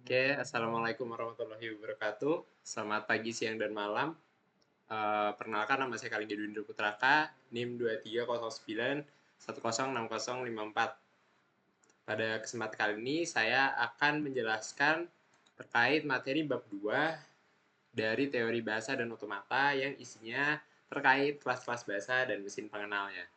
Oke, Assalamualaikum warahmatullahi wabarakatuh. Selamat pagi, siang, dan malam. Perkenalkan, nama saya Kalingga Dwindra Putraka, NIM 2309106054. Pada kesempatan kali ini, saya akan menjelaskan terkait materi bab 2 dari teori bahasa dan otomata yang isinya terkait kelas-kelas bahasa dan mesin pengenalnya.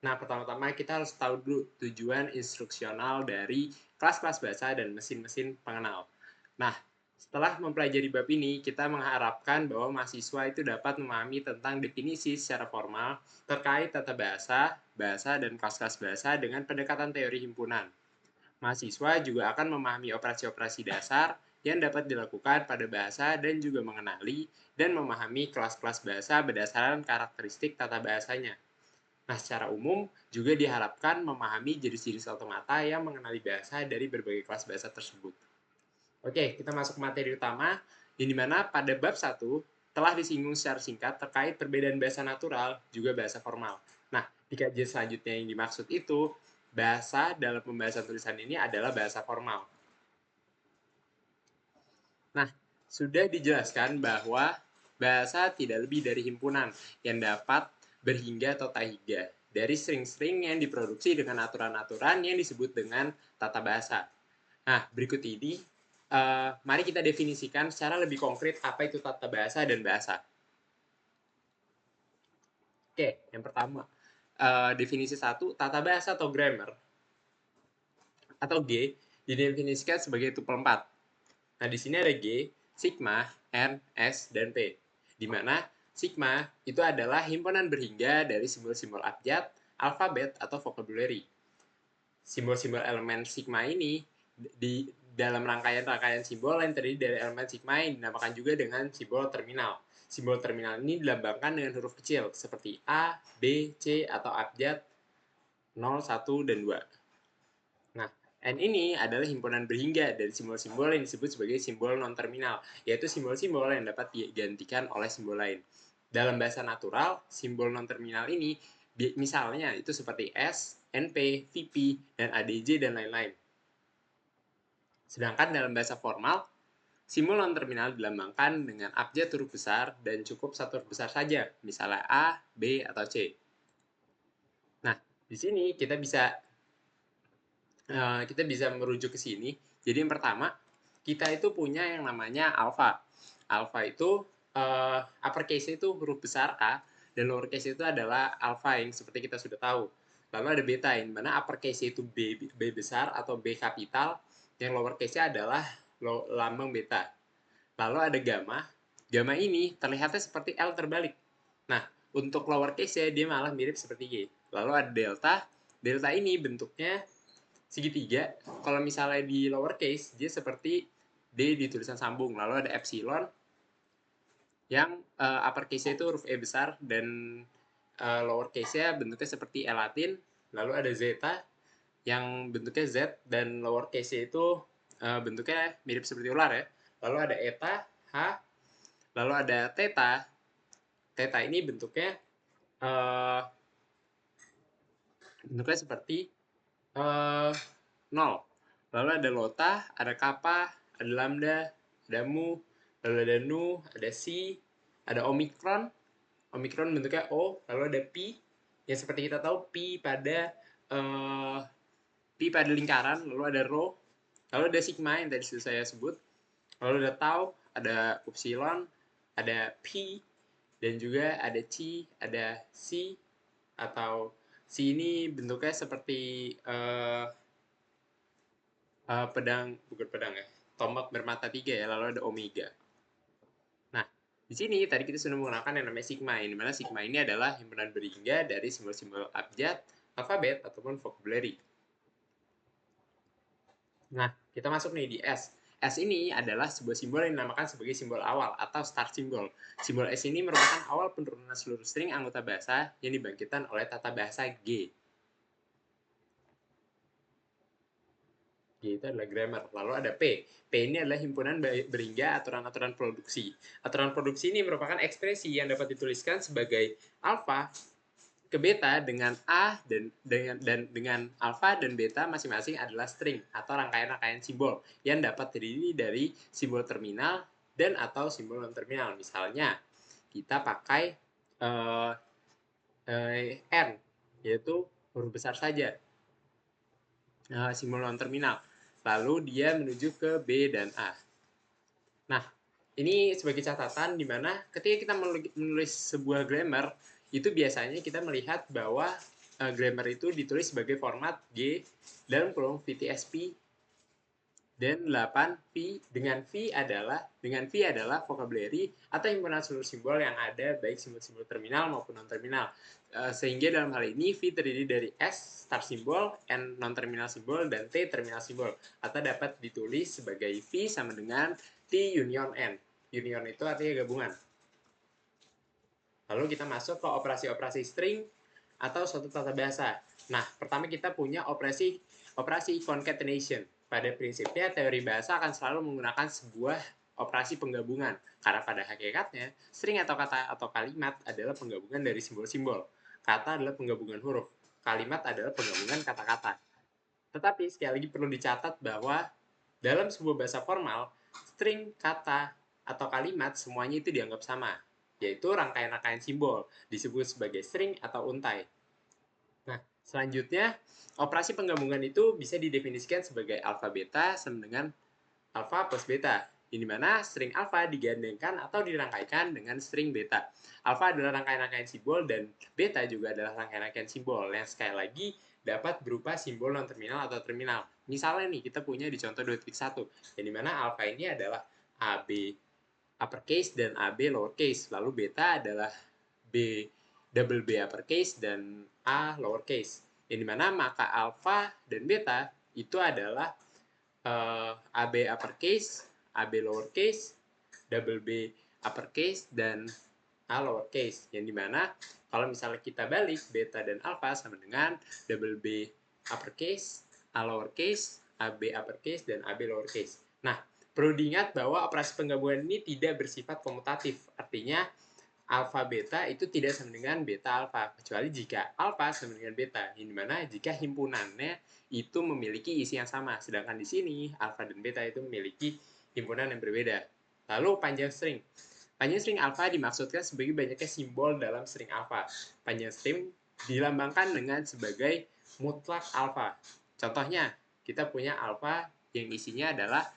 Nah, pertama-tama kita harus tahu dulu tujuan instruksional dari kelas-kelas bahasa dan mesin-mesin pengenal. Nah, setelah mempelajari bab ini, kita mengharapkan bahwa mahasiswa itu dapat memahami tentang definisi secara formal terkait tata bahasa, bahasa, dan kelas-kelas bahasa dengan pendekatan teori himpunan. Mahasiswa juga akan memahami operasi-operasi dasar yang dapat dilakukan pada bahasa dan juga mengenali dan memahami kelas-kelas bahasa berdasarkan karakteristik tata bahasanya. Nah, secara umum juga diharapkan memahami jenis-jenis otomata yang mengenali bahasa dari berbagai kelas bahasa tersebut. Oke, kita masuk ke materi utama, yang dimana pada bab 1 telah disinggung secara singkat terkait perbedaan bahasa natural juga bahasa formal. Nah, di kajian selanjutnya yang dimaksud itu, bahasa dalam pembahasan tulisan ini adalah bahasa formal. Nah, sudah dijelaskan bahwa bahasa tidak lebih dari himpunan yang dapat berhingga atau tak hingga dari string-string yang diproduksi dengan aturan-aturan yang disebut dengan tata bahasa. Nah, berikut ini mari kita definisikan secara lebih konkret apa itu tata bahasa dan bahasa. Oke, yang pertama, definisi 1, tata bahasa atau grammar atau G didefinisikan sebagai tupel 4. Nah, di sini ada G, sigma, N, S, dan P. Di mana sigma itu adalah himpunan berhingga dari simbol-simbol abjad, alfabet, atau vocabulary. Simbol-simbol elemen sigma ini di dalam rangkaian-rangkaian simbol yang terdiri dari elemen sigma yang dinamakan juga dengan simbol terminal. Simbol terminal ini dilambangkan dengan huruf kecil seperti A, B, C, atau abjad 0, 1, dan 2. Nah, N ini adalah himpunan berhingga dari simbol-simbol yang disebut sebagai simbol non-terminal, yaitu simbol-simbol yang dapat digantikan oleh simbol lain. Dalam bahasa natural, simbol non-terminal ini misalnya itu seperti S, NP, VP, dan ADJ, dan lain-lain. Sedangkan dalam bahasa formal, simbol non-terminal dilambangkan dengan abjad huruf besar dan cukup satu huruf besar saja, misalnya A, B, atau C. Nah, di sini kita bisa merujuk ke sini. Jadi yang pertama, kita itu punya yang namanya alpha. Alpha itu uppercase itu huruf besar A dan lowercase itu adalah alpha yang seperti kita sudah tahu. Lalu ada beta yang mana uppercase itu B besar atau B kapital, yang lowercase-nya adalah lambang beta. Lalu ada gamma. Gamma ini terlihatnya seperti L terbalik. Nah, untuk lowercase-nya dia malah mirip seperti Y. Lalu ada delta. Delta ini bentuknya segitiga. Kalau misalnya di lowercase, dia seperti D di tulisan sambung. Lalu ada epsilon yang uppercase itu huruf E besar dan lowercase-nya bentuknya seperti E Latin. Lalu ada zeta yang bentuknya Z dan lowercase itu bentuknya mirip seperti ular ya. Lalu ada eta, H, lalu ada theta. Theta ini uh, bentuknya seperti uh, 0. Lalu ada lota, ada kappa, ada lambda, ada mu, lalu ada nu, ada si, ada omikron. Omikron bentuknya O, lalu ada pi, yang seperti kita tahu uh, pi pada lingkaran, lalu ada rho, lalu ada sigma yang tadi sudah saya sebut, lalu ada tau, ada upsilon, ada pi, dan juga ada chi, ada si, atau si ini bentuknya seperti pedang, bukan pedang ya, tombak bermata 3 ya, lalu ada omega. Nah, di sini tadi kita sudah menggunakan yang namanya sigma, yang dimana sigma ini adalah himpunan berhingga dari simbol-simbol abjad, alfabet, ataupun vocabulary. Nah, kita masuk nih di S. S ini adalah sebuah simbol yang dinamakan sebagai simbol awal atau start symbol. Simbol S ini merupakan awal penurunan seluruh string anggota bahasa yang dibangkitkan oleh tata bahasa G. G itu adalah grammar. Lalu ada P. P ini adalah himpunan berhingga aturan-aturan produksi. Aturan produksi ini merupakan ekspresi yang dapat dituliskan sebagai alpha ke beta dengan A dengan alfa dan beta masing-masing adalah string atau rangkaian-rangkaian simbol yang dapat terdiri dari simbol terminal dan atau simbol non terminal. Misalnya kita pakai N, yaitu huruf besar saja, simbol non terminal. Lalu dia menuju ke B dan A. Nah, ini sebagai catatan di mana ketika kita menulis sebuah grammar, itu biasanya kita melihat bahwa grammar itu ditulis sebagai format G dalam kurung VTSP dan 8 V adalah vocabulary atau himpunan seluruh simbol yang ada, baik simbol-simbol terminal maupun non terminal. Sehingga dalam hal ini V terdiri dari S start simbol, N non terminal simbol, dan T terminal simbol, atau dapat ditulis sebagai V sama dengan T union N. Union itu artinya gabungan. Lalu kita masuk ke operasi-operasi string atau suatu tata bahasa. Nah, pertama kita punya operasi concatenation. Pada prinsipnya, teori bahasa akan selalu menggunakan sebuah operasi penggabungan. Karena pada hakikatnya, string atau kata atau kalimat adalah penggabungan dari simbol-simbol. Kata adalah penggabungan huruf. Kalimat adalah penggabungan kata-kata. Tetapi sekali lagi perlu dicatat bahwa dalam sebuah bahasa formal, string, kata, atau kalimat semuanya itu dianggap sama, yaitu rangkaian-rangkaian simbol, disebut sebagai string atau untai. Nah, selanjutnya, operasi penggabungan itu bisa didefinisikan sebagai alfa beta sama dengan alfa plus beta, di mana string alfa digandengkan atau dirangkaikan dengan string beta. Alfa adalah rangkaian-rangkaian simbol dan beta juga adalah rangkaian-rangkaian simbol yang sekali lagi dapat berupa simbol non terminal atau terminal. Misalnya nih, kita punya di contoh 2.1, yang dimana alfa ini adalah AB uppercase dan AB lowercase, lalu beta adalah B double B uppercase dan A lowercase. Yang dimana maka alfa dan beta itu adalah AB uppercase, AB lowercase, double B uppercase, dan A lowercase. Yang dimana kalau misalnya kita balik beta dan alpha sama dengan double B uppercase, A lowercase, AB uppercase, dan AB lowercase. Nah, perlu diingat bahwa operasi penggabungan ini tidak bersifat komutatif. Artinya, alfa beta itu tidak sama dengan beta alfa, kecuali jika alfa sama dengan beta, yang dimana jika himpunannya itu memiliki isi yang sama, sedangkan di sini alfa dan beta itu memiliki himpunan yang berbeda. Lalu panjang string. Panjang string alfa dimaksudkan sebagai banyaknya simbol dalam string alfa. Panjang string dilambangkan dengan sebagai mutlak alfa. Contohnya, kita punya alfa yang isinya adalah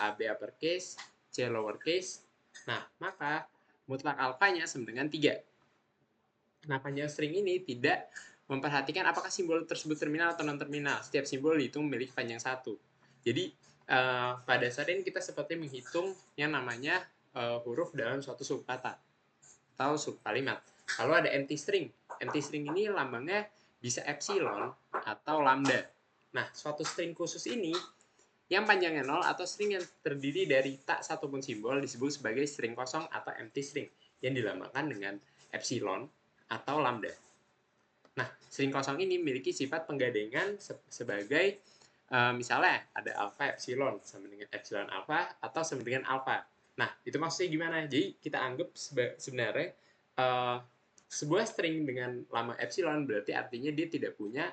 AB uppercase, C lowercase. Nah, maka mutlak alfanya sama dengan 3. Nah, panjang string ini tidak memperhatikan apakah simbol tersebut terminal atau non-terminal. Setiap simbol dihitung memiliki panjang 1. Jadi, pada saat ini kita seperti menghitung yang namanya huruf dalam suatu subkata atau subkalimat. Lalu ada empty string. Empty string ini lambangnya bisa epsilon atau lambda. Nah, suatu string khusus ini yang panjangnya 0 atau string yang terdiri dari tak satupun simbol disebut sebagai string kosong atau empty string yang dilambangkan dengan epsilon atau lambda. Nah, string kosong ini memiliki sifat penggandengan sebagai misalnya ada alpha epsilon sama dengan epsilon alpha atau sama dengan alpha. Nah, itu maksudnya gimana? Jadi kita anggap sebenarnya sebuah string dengan lambang epsilon berarti artinya dia tidak punya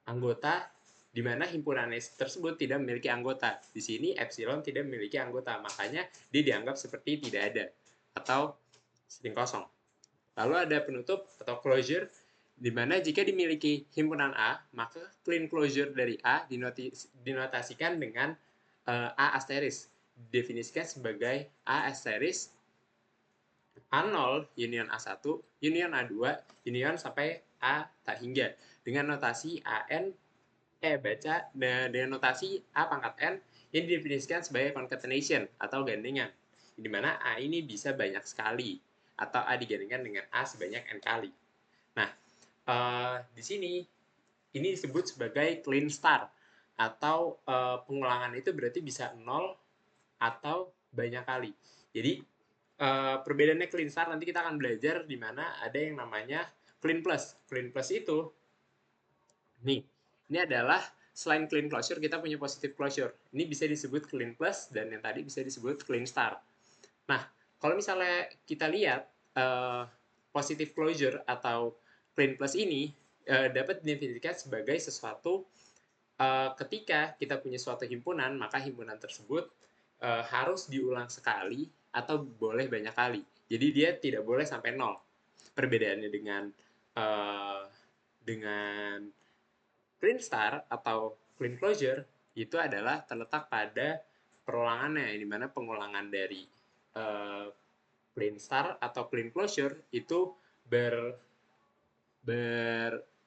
anggota di mana himpunan tersebut tidak memiliki anggota. Di sini epsilon tidak memiliki anggota, makanya dia dianggap seperti tidak ada atau string kosong. Lalu ada penutup atau closure, di mana jika dimiliki himpunan A, maka clean closure dari A dinotasikan dengan A asterisk. Definisikan sebagai A asterisk A0 union A1, union A2, union sampai A tak hingga. Dengan notasi AN dengan notasi A pangkat N yang didefinisikan sebagai concatenation atau gandengan, di mana A ini bisa banyak sekali atau A digandengkan dengan A sebanyak N kali. Nah, di sini ini disebut sebagai clean start atau pengulangan itu berarti bisa 0 atau banyak kali. Jadi perbedaannya clean start nanti kita akan belajar di mana ada yang namanya clean plus. Clean plus itu nih, ini adalah selain clean closure, kita punya positive closure. Ini bisa disebut clean plus dan yang tadi bisa disebut clean start. Nah, kalau misalnya kita lihat positive closure atau clean plus ini dapat didefinisikan sebagai sesuatu ketika kita punya suatu himpunan, maka himpunan tersebut harus diulang sekali atau boleh banyak kali. Jadi dia tidak boleh sampai 0. Perbedaannya dengan clean start atau clean closure itu adalah terletak pada perulangannya, di mana pengulangan dari clean start atau clean closure itu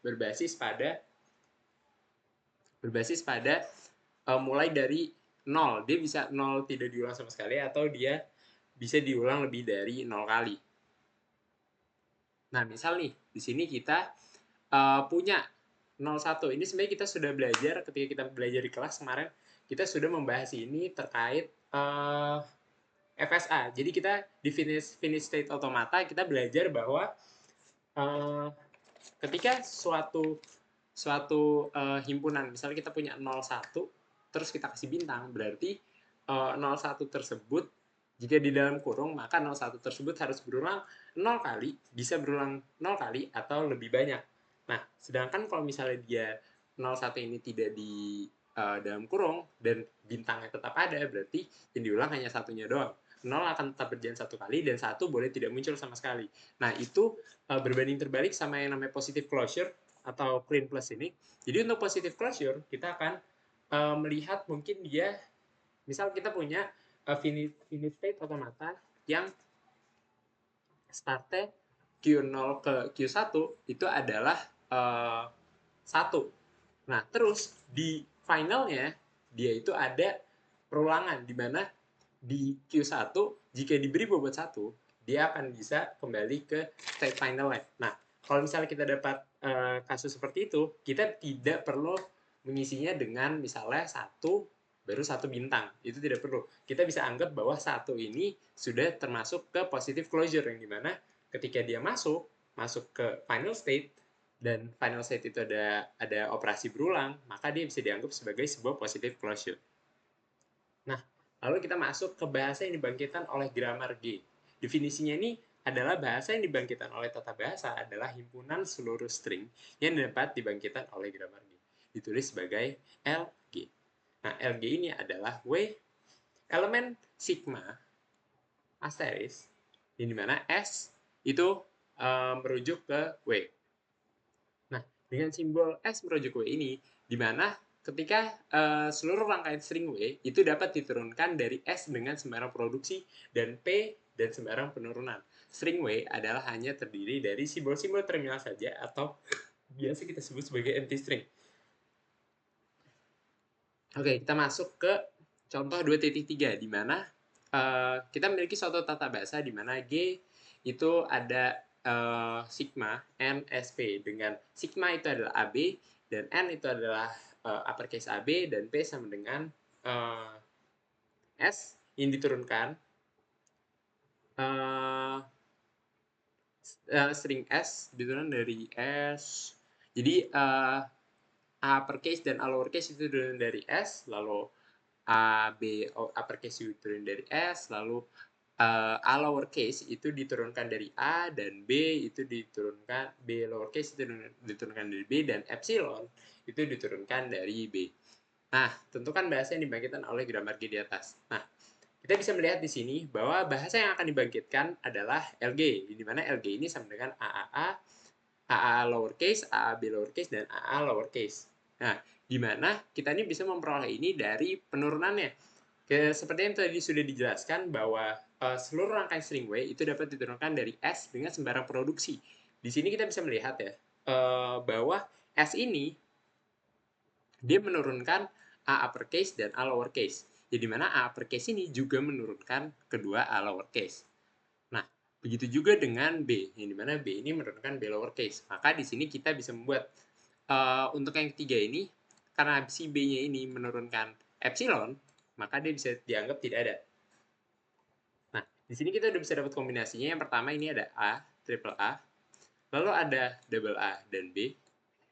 berbasis pada mulai dari 0. Dia bisa 0 tidak diulang sama sekali atau dia bisa diulang lebih dari 0 kali. Nah, misal nih, di sini kita punya 01. Ini sebenarnya kita sudah belajar ketika kita belajar di kelas kemarin, kita sudah membahas ini terkait FSA. Jadi kita di finish state automata kita belajar bahwa ketika suatu himpunan, misalnya kita punya 01 terus kita kasih bintang, berarti 01 tersebut jika di dalam kurung, maka 01 tersebut harus berulang 0 kali, bisa berulang 0 kali atau lebih banyak. Nah, sedangkan kalau misalnya dia 01 ini tidak di dalam kurung dan bintangnya tetap ada, berarti yang diulang hanya satunya doang. 0 akan tetap berjalan satu kali dan 1 boleh tidak muncul sama sekali. Nah, itu berbanding terbalik sama yang namanya positive closure atau clean plus ini. Jadi untuk positive closure, kita akan melihat mungkin dia, misal kita punya finish state automata yang startnya Q0 ke Q1 itu adalah 1. Nah, terus di finalnya dia itu ada perulangan di mana di Q1 jika diberi bobot 1, dia akan bisa kembali ke state finalnya. Nah, kalau misalnya kita dapat kasus seperti itu, kita tidak perlu mengisinya dengan misalnya 1 baru 1 bintang. Itu tidak perlu. Kita bisa anggap bahwa 1 ini sudah termasuk ke positive closure, yang dimana ketika dia masuk ke final state, dan final state itu ada operasi berulang, maka dia bisa dianggap sebagai sebuah positive closure. Nah, lalu kita masuk ke bahasa yang dibangkitkan oleh grammar G. Definisinya ini adalah bahasa yang dibangkitkan oleh tata bahasa adalah himpunan seluruh string yang dapat dibangkitkan oleh grammar G. Ditulis sebagai LG. Nah, LG ini adalah W elemen sigma asteris, di mana S itu merujuk ke W. Nah, dengan simbol S merujuk ke W ini, di mana ketika seluruh rangkaian string W itu dapat diturunkan dari S dengan sembarang produksi dan P dan sembarang penurunan. String W adalah hanya terdiri dari simbol-simbol terminal saja atau biasa kita sebut sebagai empty string. Oke, kita masuk ke contoh 2.3 di mana kita memiliki suatu tata bahasa di mana G itu ada sigma NSP, dengan sigma itu adalah AB dan N itu adalah uppercase AB dan P sama dengan S yang diturunkan string S diturunkan dari S. Jadi uppercase dan lowercase itu diturunkan dari S, lalu A, B, uppercase itu turun dari S, lalu A lowercase itu diturunkan dari A, dan B itu diturunkan, B lowercase itu diturunkan dari B, dan epsilon itu diturunkan dari B. Nah, tentukan bahasa yang dibangkitkan oleh grammar G di atas. Nah, kita bisa melihat di sini bahwa bahasa yang akan dibangkitkan adalah LG, di mana LG ini sama dengan AA lowercase, AB lowercase, dan AA lowercase. Nah, di mana kita ini bisa memperoleh ini dari penurunannya. Seperti yang tadi sudah dijelaskan bahwa seluruh rangkaian string W itu dapat diturunkan dari S dengan sembarang produksi. Di sini kita bisa melihat ya bahwa S ini dia menurunkan A uppercase dan A lowercase. Jadi mana A uppercase ini juga menurunkan kedua A lowercase. Nah, begitu juga dengan B, yang dimana B ini menurunkan B lowercase. Maka di sini kita bisa membuat untuk yang ketiga ini, karena si B-nya ini menurunkan epsilon, maka dia bisa dianggap tidak ada. Nah, di sini kita udah bisa dapat kombinasinya. Yang pertama ini ada A, triple A, lalu ada double A dan B.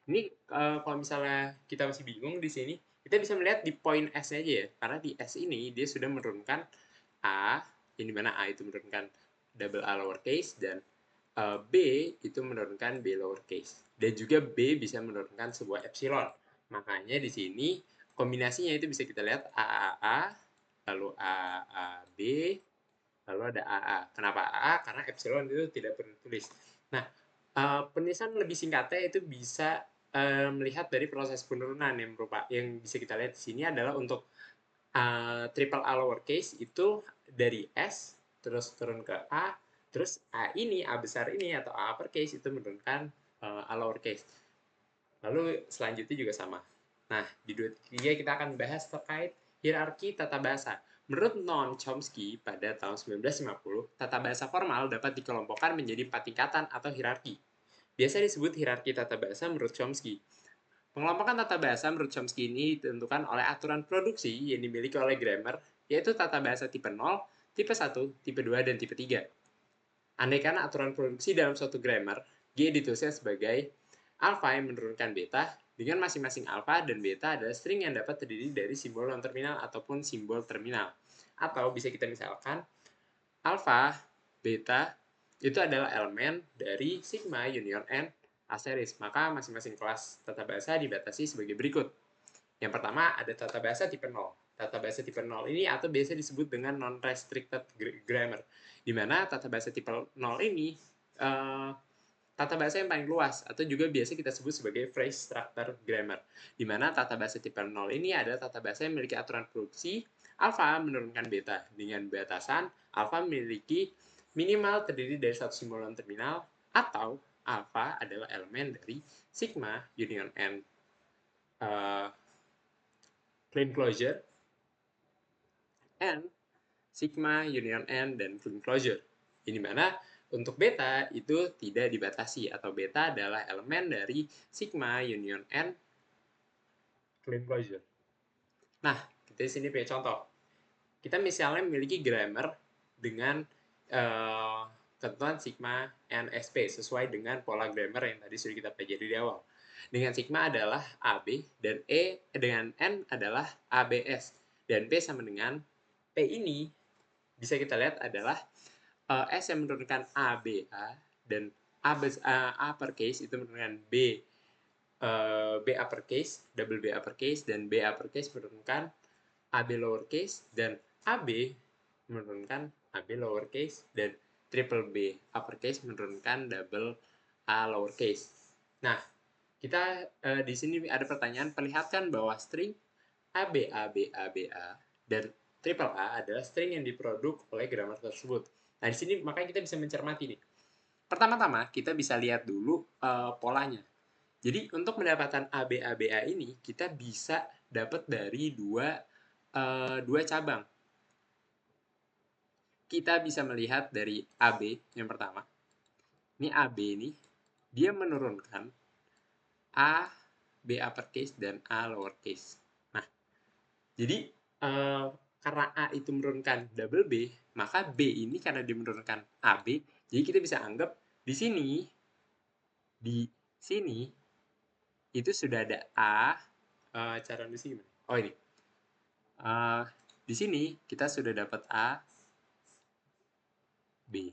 Ini kalau misalnya kita masih bingung di sini, kita bisa melihat di poin S aja ya, karena di S ini dia sudah menurunkan A, yang dimana A itu menurunkan double A lowercase dan B itu menurunkan B lowercase. Dan juga B bisa menurunkan sebuah epsilon. Makanya di sini kombinasinya itu bisa kita lihat AAA, lalu AAB, lalu ada AA. Kenapa AA? Karena epsilon itu tidak perlu tulis. Nah, penulisan lebih singkatnya itu bisa melihat dari proses penurunan yang bisa kita lihat di sini adalah untuk triple A lowercase itu dari S terus turun ke A, terus A ini, A besar ini atau A uppercase itu menurunkan A lowercase. Lalu selanjutnya juga sama. Nah, di 23 kita akan bahas terkait hierarki tata bahasa. Menurut Noam Chomsky pada tahun 1950, tata bahasa formal dapat dikelompokkan menjadi 4 tingkatan atau hierarki. Biasa disebut hierarki tata bahasa menurut Chomsky. Pengelompokan tata bahasa menurut Chomsky ini ditentukan oleh aturan produksi yang dimiliki oleh grammar, yaitu tata bahasa tipe 0, tipe 1, tipe 2, dan tipe 3. Andaikan aturan produksi dalam suatu grammar, G ditulisnya sebagai alpha yang menurunkan beta, dengan masing-masing alpha dan beta adalah string yang dapat terdiri dari simbol non-terminal ataupun simbol terminal. Atau bisa kita misalkan, alpha, beta, itu adalah elemen dari sigma union n asteris. Maka masing-masing kelas tata bahasa dibatasi sebagai berikut. Yang pertama ada tata bahasa tipe 0. Tata bahasa tipe 0 ini atau biasa disebut dengan non-restricted grammar. Di mana tata bahasa tipe 0 ini tata bahasa yang paling luas atau juga biasa kita sebut sebagai phrase structure grammar. Di mana tata bahasa tipe 0 ini adalah tata bahasa yang memiliki aturan produksi alpha menurunkan beta dengan batasan alpha memiliki minimal terdiri dari satu simbol non terminal atau alpha adalah elemen dari sigma union n clean closure and sigma union n dan clean closure. Ini mana untuk beta itu tidak dibatasi atau beta adalah elemen dari sigma union n clean closure. Nah, kita di sini punya contoh. Kita misalnya memiliki grammar dengan ketentuan sigma NSP sesuai dengan pola grammar yang tadi sudah kita pelajari di awal. Dengan sigma adalah AB dan E dengan N adalah ABS dan P sama dengan P ini bisa kita lihat adalah S yang menurunkan ABA dan A uppercase itu menurunkan B uppercase, double B uppercase dan B uppercase menurunkan AB lowercase dan AB menurunkan AB lowercase dan triple B uppercase menurunkan double A lowercase. Nah, kita di sini ada pertanyaan, perlihatkan bahwa string ABABABA dan triple A adalah string yang diproduk oleh grammar tersebut. Nah, di sini makanya kita bisa mencermati nih. Pertama-tama kita bisa lihat dulu polanya. Jadi untuk mendapatkan ABABA ini kita bisa dapat dari dua cabang. Kita bisa melihat dari AB yang pertama. Ini AB ini dia menurunkan A, B uppercase dan A lowercase. Nah, jadi karena A itu menurunkan double B, maka B ini karena dia menurunkan AB, jadi kita bisa anggap di sini itu sudah ada A. Cara nulisnya gimana? Oh ini. Di sini kita sudah dapat A, B.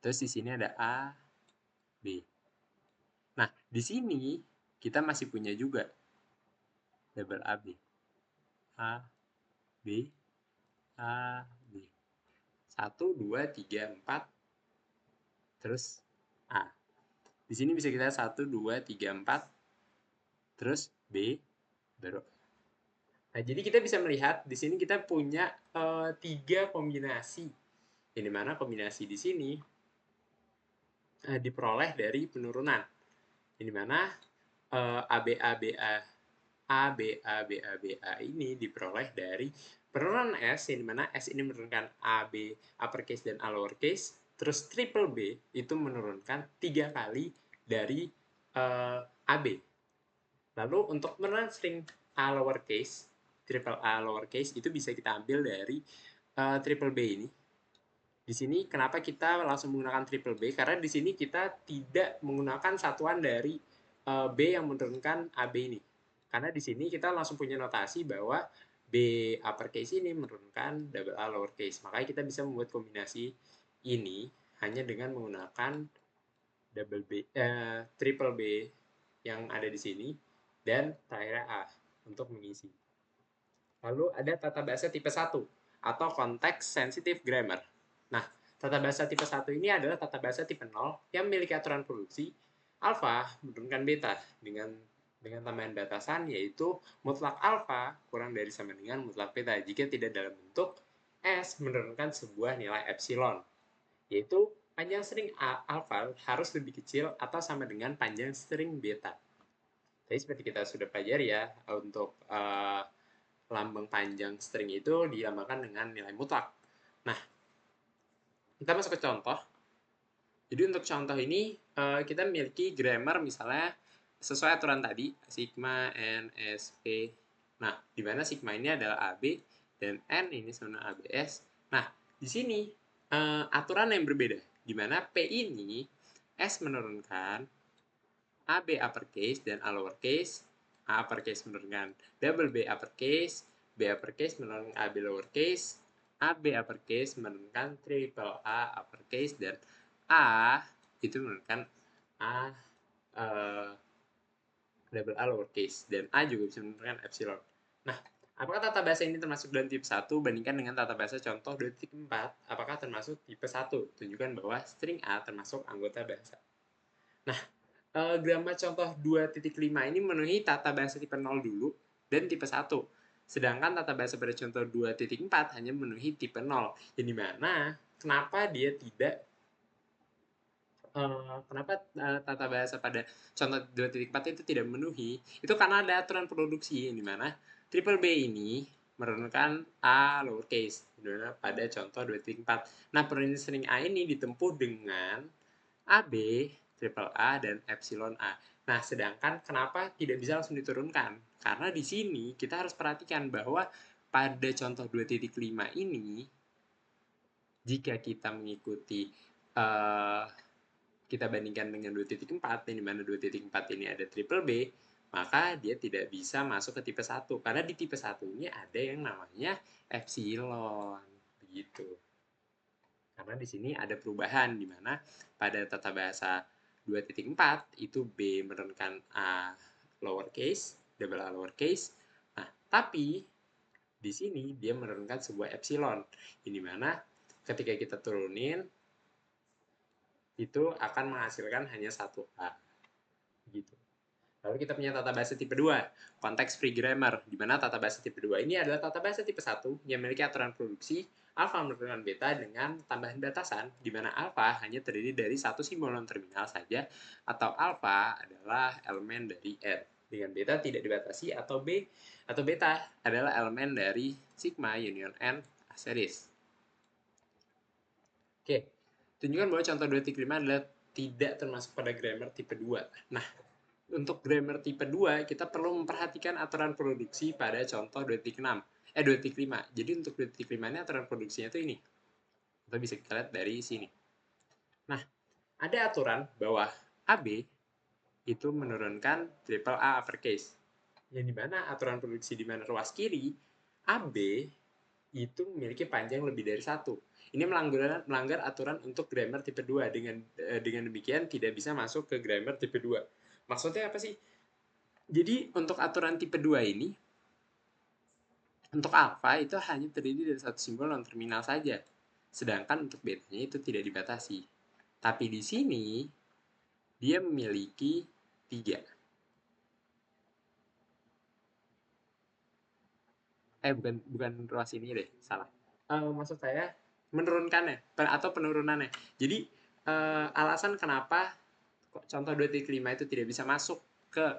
Terus di sini ada A, B. Nah, di sini kita masih punya juga double AB. A, B, A, B. 1, 2, 3, 4. Terus A. Di sini bisa kita 1, 2, 3, 4. Terus B, baru. Nah, jadi kita bisa melihat di sini kita punya 3 kombinasi. Yang dimana kombinasi di sini diperoleh dari penurunan. Yang dimana ABABA ini diperoleh dari penurunan S, yang dimana S ini menurunkan AB uppercase dan A lowercase, terus triple B itu menurunkan 3 kali dari AB. Lalu untuk menurunkan string A lowercase, triple A lowercase itu bisa kita ambil dari triple B ini. Di sini kenapa kita langsung menggunakan triple B? Karena di sini kita tidak menggunakan satuan dari B yang menurunkan AB ini. Karena di sini kita langsung punya notasi bahwa B uppercase ini menurunkan double A lowercase. Makanya kita bisa membuat kombinasi ini hanya dengan menggunakan triple B yang ada di sini, dan terakhir A untuk mengisi. Lalu ada tata bahasa tipe 1 atau Context Sensitive Grammar. Nah, tata bahasa tipe 1 ini adalah tata bahasa tipe 0 yang memiliki aturan produksi alfa menurunkan beta dengan tambahan batasan yaitu mutlak alfa kurang dari sama dengan mutlak beta jika tidak dalam bentuk S menurunkan sebuah nilai epsilon, yaitu panjang string alfa harus lebih kecil atau sama dengan panjang string beta. Jadi seperti kita sudah pelajari ya, untuk lambang panjang string itu dilambangkan dengan nilai mutlak. Nah, kita masuk ke contoh. Jadi untuk contoh ini kita memiliki grammar misalnya sesuai aturan tadi, sigma n s p. Nah, di mana sigma ini adalah AB dan n ini sama ABS. Nah, di sini aturan yang berbeda, di mana P ini S menurunkan AB uppercase dan A lowercase, A uppercase menurunkan double B uppercase, B uppercase menurunkan AB lowercase, AB uppercase menurunkan triple A uppercase, dan A itu menurunkan A double A lowercase, dan A juga bisa menurunkan epsilon. Nah, apakah tata bahasa ini termasuk dalam tipe 1 bandingkan dengan tata bahasa contoh 2.4? Apakah termasuk tipe 1? Tunjukkan bahwa string A termasuk anggota bahasa. Nah, grammar contoh 2.5 ini memenuhi tata bahasa tipe 0 dulu dan tipe 1. Sedangkan tata bahasa pada contoh 2.4 hanya memenuhi tipe 0. Yang dimana kenapa dia tidak tata bahasa pada contoh 2.4 itu tidak memenuhi? Itu karena ada aturan produksi yang dimana triple B ini menurunkan A lowercase pada contoh 2.4. Nah, perubahan string A ini ditempuh dengan AB, triple A, dan epsilon A. Nah, sedangkan kenapa tidak bisa langsung diturunkan? Karena di sini kita harus perhatikan bahwa pada contoh 2.5 ini, jika kita mengikuti kita bandingkan dengan 2.4, di mana 2.4 ini ada triple B, maka dia tidak bisa masuk ke tipe 1. Karena di tipe 1 ini ada yang namanya epsilon. Begitu. Karena di sini ada perubahan, di mana pada tata bahasa 2.4 itu B menurunkan A lowercase, double A lowercase. Nah, tapi di sini dia menurunkan sebuah epsilon, ini mana ketika kita turunin itu akan menghasilkan hanya satu A. Gitu. Lalu kita punya tata bahasa tipe 2, konteks free grammar, di mana tata bahasa tipe 2 ini adalah tata bahasa tipe 1 yang memiliki aturan produksi alfa menurunkan beta dengan tambahan batasan, di mana alfa hanya terdiri dari satu simbol non terminal saja, atau alfa adalah elemen dari n. Dengan beta tidak dibatasi, atau B atau beta adalah elemen dari sigma union n asterisk. Oke, tunjukkan bahwa contoh 2.5 adalah tidak termasuk pada grammar tipe 2. Nah, untuk grammar tipe 2, kita perlu memperhatikan aturan produksi pada contoh 2.5. Jadi untuk 2.5 ini aturan produksinya itu ini. Kita bisa kita lihat dari sini. Nah, ada aturan bahwa AB itu menurunkan triple A uppercase. Yang dimana aturan produksi di mana ruas kiri, AB itu memiliki panjang lebih dari 1. Ini melanggar aturan untuk grammar tipe 2. Dengan demikian tidak bisa masuk ke grammar tipe 2. Maksudnya apa sih? Jadi untuk aturan tipe 2 ini, untuk alfa itu hanya terdiri dari satu simbol non-terminal saja. Sedangkan untuk betanya itu tidak dibatasi. Tapi di sini, dia memiliki 3. Bukan ruas ini deh, salah. Maksud saya, menurunkannya, atau penurunannya. Jadi, alasan kenapa contoh 2.5 itu tidak bisa masuk ke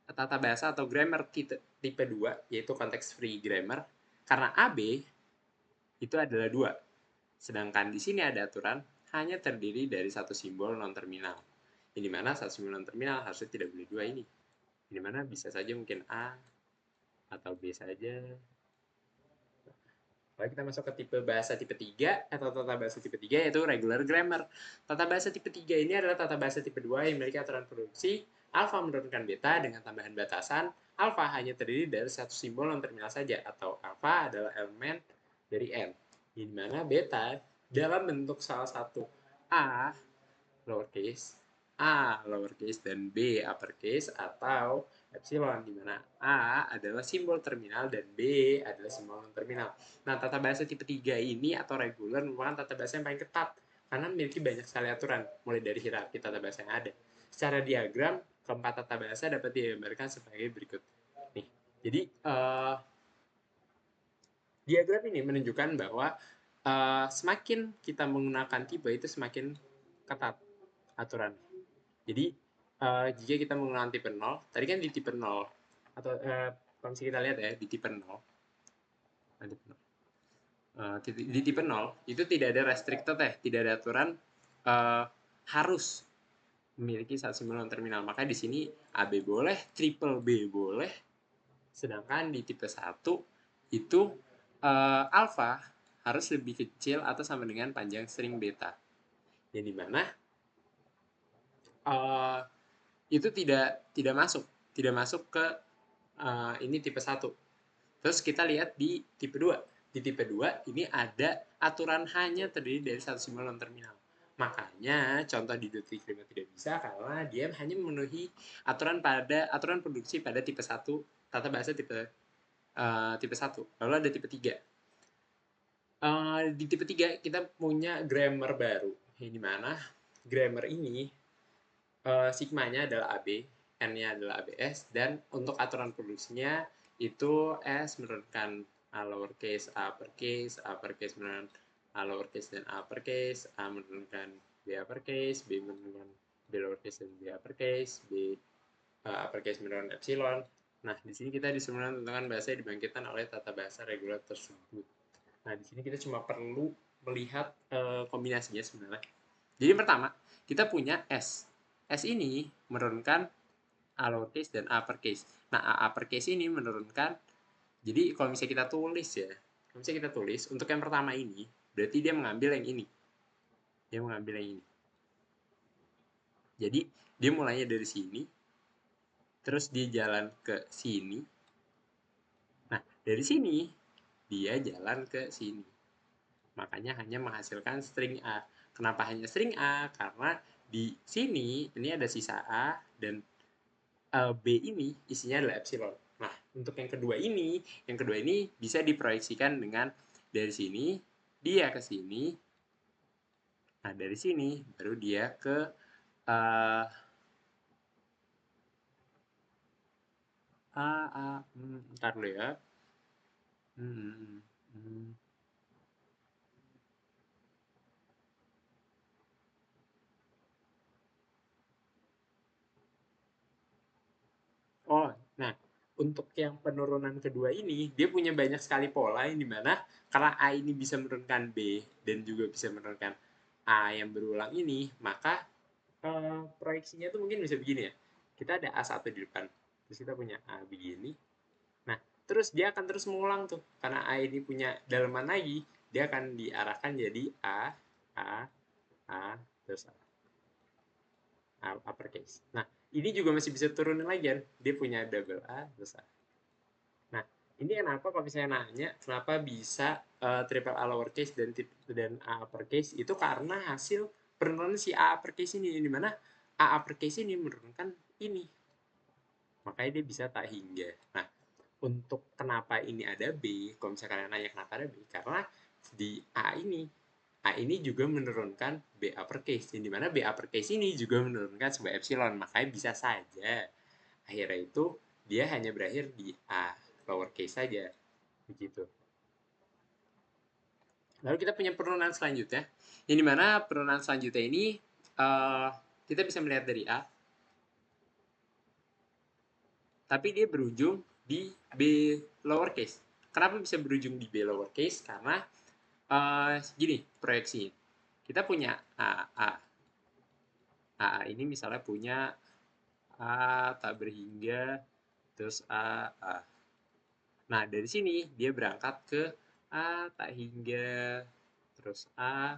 tata bahasa atau grammar tipe 2, yaitu konteks free grammar, karena AB itu adalah 2. Sedangkan di sini ada aturan hanya terdiri dari satu simbol non-terminal. Yang dimana satu simbol non-terminal harusnya tidak boleh 2 ini. Yang dimana bisa saja mungkin A atau B saja. Lalu kita masuk ke tipe bahasa tipe 3 atau tata bahasa tipe 3, yaitu regular grammar. Tata bahasa tipe 3 ini adalah tata bahasa tipe 2 yang memiliki aturan produksi alfa menurunkan beta dengan tambahan batasan alfa hanya terdiri dari satu simbol non-terminal saja, atau alfa adalah elemen dari n, di mana beta dalam bentuk salah satu A lowercase A lowercase dan B uppercase atau epsilon, di mana A adalah simbol terminal dan B adalah simbol non terminal. Nah, tata bahasa tipe 3 ini atau regular merupakan tata bahasa yang paling ketat karena memiliki banyak sekali aturan, mulai dari hierarki tata bahasa yang ada. Secara diagram, keempat tata bahasa dapat digambarkan sebagai berikut. Nih, jadi diagram ini menunjukkan bahwa semakin kita menggunakan tipe itu semakin ketat aturan. Jadi jika kita menggunakan tipe 0, tadi kan di tipe 0 atau kalau misalnya kita lihat ya di tipe 0, di tipe 0 itu tidak ada restricted tidak ada aturan harus memiliki satu simbol non terminal. Maka di sini AB boleh, triple B boleh. Sedangkan di tipe 1 itu alfa harus lebih kecil atau sama dengan panjang string beta. Yang dimana itu tidak masuk ke ini tipe 1. Terus kita lihat di tipe 2. Di tipe 2 ini ada aturan hanya terdiri dari satu simbol non terminal. Makanya contoh di Detikrim tidak bisa karena dia hanya memenuhi aturan produksi pada tipe 1, tata bahasa tipe 1. Lalu ada tipe 3. Di tipe 3 kita punya grammar baru. Di mana grammar ini sigmanya adalah AB, N-nya adalah ABS, dan untuk aturan produksinya itu S menurunkan A lowercase, A uppercase menurunkan A lowercase dan A uppercase, A menurunkan B uppercase, B menurunkan B lowercase dan B uppercase, B uppercase menurunkan epsilon. Nah, di sini kita disuruh menentukan bahasa yang dibangkitkan oleh tata bahasa regular tersebut. Nah, di sini kita cuma perlu melihat kombinasinya sebenarnya. Jadi pertama, kita punya S. S ini menurunkan A lowercase dan A uppercase. Nah, A uppercase ini menurunkan, jadi kalau misalnya kita tulis ya, kalau misalnya kita tulis, untuk yang pertama ini, berarti dia mengambil yang ini. Dia mengambil yang ini. Jadi, dia mulainya dari sini, terus dia jalan ke sini. Nah, dari sini, dia jalan ke sini. Makanya hanya menghasilkan string A. Kenapa hanya string A? Karena di sini, ini ada sisa A, dan B ini isinya adalah epsilon. Nah, untuk yang kedua ini bisa diproyeksikan dengan dari sini, dia ke sini. Nah, dari sini baru dia ke ntar dulu ya. Oh, nah untuk yang penurunan kedua ini, dia punya banyak sekali pola yang dimana karena A ini bisa menurunkan B dan juga bisa menurunkan A yang berulang ini, maka proyeksinya tuh mungkin bisa begini ya. Kita ada A1 di depan, terus kita punya A begini. Nah, terus dia akan terus mengulang tuh, karena A ini punya dalaman lagi, dia akan diarahkan jadi A, terus A uppercase. Nah, ini juga masih bisa turunin lagi kan, dia punya double A, terus A. Nah, ini kenapa kalau misalnya nanya kenapa bisa triple A lowercase dan A uppercase, itu karena hasil penurunan si A uppercase ini, di mana A uppercase ini menurunkan ini. Makanya dia bisa tak hingga. Nah, untuk kenapa ini ada B, kalau misalnya kalian nanya kenapa ada B, karena di A ini juga menurunkan B uppercase, yang dimana B uppercase ini juga menurunkan sebuah epsilon, makanya bisa saja akhirnya itu dia hanya berakhir di A lowercase saja, begitu. Lalu kita punya penurunan selanjutnya, yang dimana penurunan selanjutnya ini kita bisa melihat dari A, tapi dia berujung di B lowercase. Kenapa bisa berujung di B lowercase? Karena gini proyeksi. Kita punya A ini misalnya punya A tak berhingga, terus A. Nah, dari sini dia berangkat ke A tak hingga, terus A.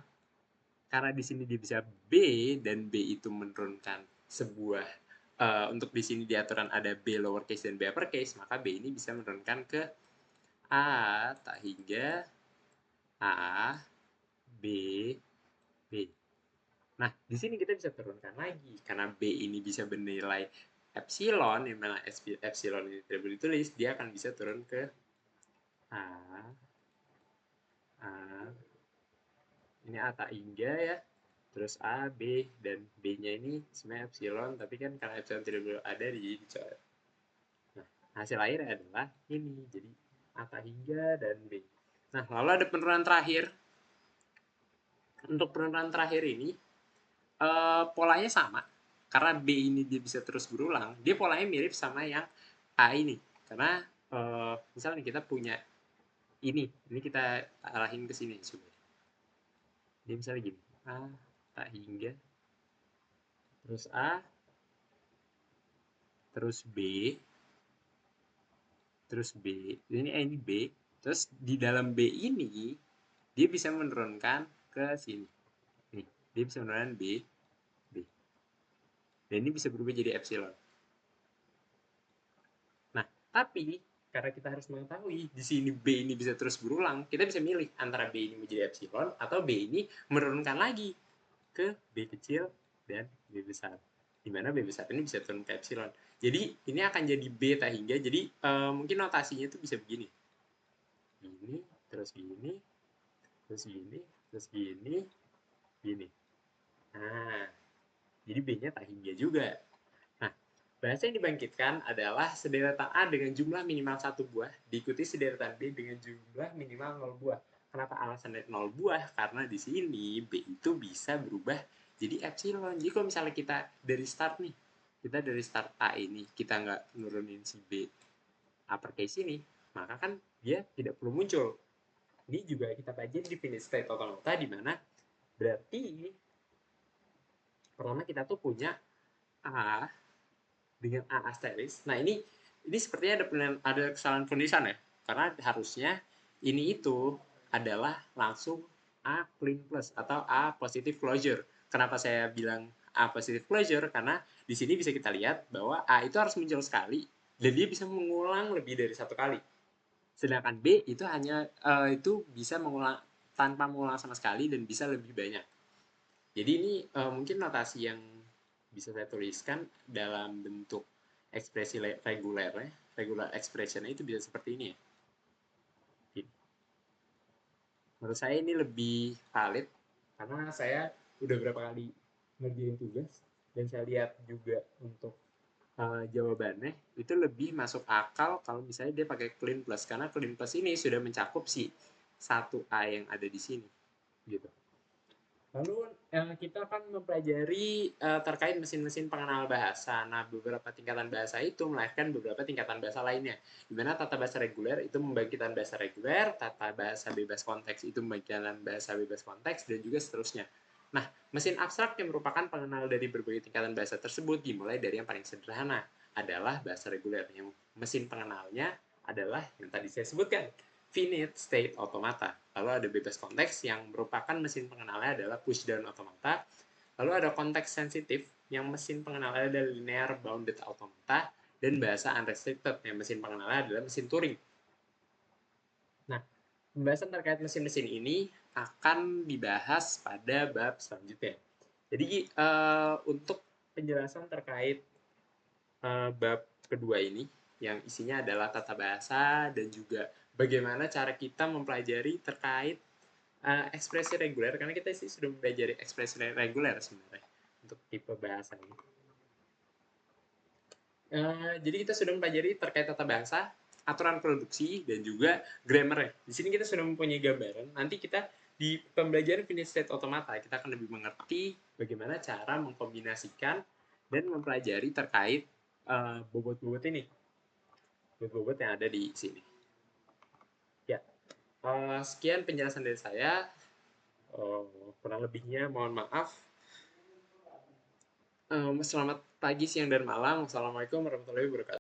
Karena di sini dia bisa B, dan B itu menurunkan sebuah untuk di sini di aturan ada B lowercase dan B uppercase, maka B ini bisa menurunkan ke A tak hingga A B B. Nah, di sini kita bisa turunkan lagi karena B ini bisa bernilai epsilon, yang mana epsilon ini tidak boleh ditulis, dia akan bisa turun ke A, A, ini A tak hingga ya, terus A, B, dan B-nya ini sebenarnya epsilon, tapi kan karena epsilon tidak boleh ada, jadi dicoret. Nah, hasil akhirnya adalah ini, jadi A tak hingga dan B. Nah, lalu ada penurunan terakhir. Untuk penurunan terakhir ini, polanya sama, karena B ini dia bisa terus berulang, dia polanya mirip sama yang A ini. Karena misalnya kita punya ini kita arahin ke sini coba. Dia misalnya gini, A tak hingga, terus A, terus B, terus B, ini B, terus di dalam B ini dia bisa menurunkan ke sini. Nih, dia bisa menurunkan B, B. Dan ini bisa berubah jadi epsilon. Nah, tapi karena kita harus mengetahui di sini B ini bisa terus berulang, kita bisa milih antara B ini menjadi epsilon atau B ini menurunkan lagi ke B kecil dan B besar. Di mana B besar ini bisa turun ke epsilon. Jadi ini akan jadi B tak hingga. Jadi mungkin notasinya itu bisa begini. Gini, terus gini, terus gini, terus gini, gini. Nah, jadi B-nya tak hingga juga. Nah, bahasa yang dibangkitkan adalah sederetan A dengan jumlah minimal 1 buah diikuti sederetan B dengan jumlah minimal 0 buah. Kenapa alasannya 0 buah? Karena di sini B itu bisa berubah jadi epsilon. Jadi kalau misalnya kita dari start nih, kita dari start A ini, kita nggak nurunin si B uppercase ini, maka kan dia tidak perlu muncul. Ini juga kita pelajari di finite state automata, di mana berarti pertama kita tuh punya A dengan A asteris. Nah, ini sepertinya ada kesalahan penulisan ya. Karena harusnya ini itu adalah langsung A clean plus atau A positive closure. Kenapa saya bilang A positive closure? Karena di sini bisa kita lihat bahwa A itu harus muncul sekali dan dia bisa mengulang lebih dari satu kali. Sedangkan B itu hanya itu bisa mengulang tanpa mengulang sama sekali dan bisa lebih banyak. Jadi ini mungkin notasi yang bisa saya tuliskan dalam bentuk ekspresi reguler expression itu bisa seperti ini ya. Menurut saya ini lebih valid karena saya udah berapa kali ngerjain tugas dan saya lihat juga untuk jawabannya itu lebih masuk akal kalau misalnya dia pakai clean plus, karena clean plus ini sudah mencakup si 1A yang ada di sini gitu. Lalu kita akan mempelajari terkait mesin-mesin pengenal bahasa. Nah, beberapa tingkatan bahasa itu melahirkan beberapa tingkatan bahasa lainnya. Di mana tata bahasa reguler itu membangkitkan bahasa reguler, tata bahasa bebas konteks itu membangkitkan bahasa bebas konteks, dan juga seterusnya. Nah, mesin abstrak yang merupakan pengenal dari berbagai tingkatan bahasa tersebut dimulai dari yang paling sederhana, adalah bahasa reguler. Yang mesin pengenalnya adalah yang tadi saya sebutkan, finite state automata. Lalu ada bebas konteks yang merupakan mesin pengenalnya adalah push down automata. Lalu ada konteks sensitif yang mesin pengenalnya adalah linear bounded automata, dan bahasa unrestricted yang mesin pengenalnya adalah mesin Turing. Nah, pembahasan terkait mesin-mesin ini akan dibahas pada bab selanjutnya. Jadi untuk penjelasan terkait bab kedua ini yang isinya adalah tata bahasa dan juga bagaimana cara kita mempelajari terkait ekspresi reguler, karena kita sih sudah mempelajari ekspresi reguler sebenarnya untuk tipe bahasa ini. Jadi kita sudah mempelajari terkait tata bahasa, aturan produksi, dan juga grammar. Di sini kita sudah mempunyai gambaran. Nanti kita di pembelajaran finite state automata kita akan lebih mengerti bagaimana cara mengkombinasikan dan mempelajari terkait bobot-bobot ini, bobot-bobot yang ada di sini. Ya, sekian penjelasan dari saya. Kurang lebihnya mohon maaf. Selamat pagi, siang, dan malam. Wassalamualaikum warahmatullahi wabarakatuh.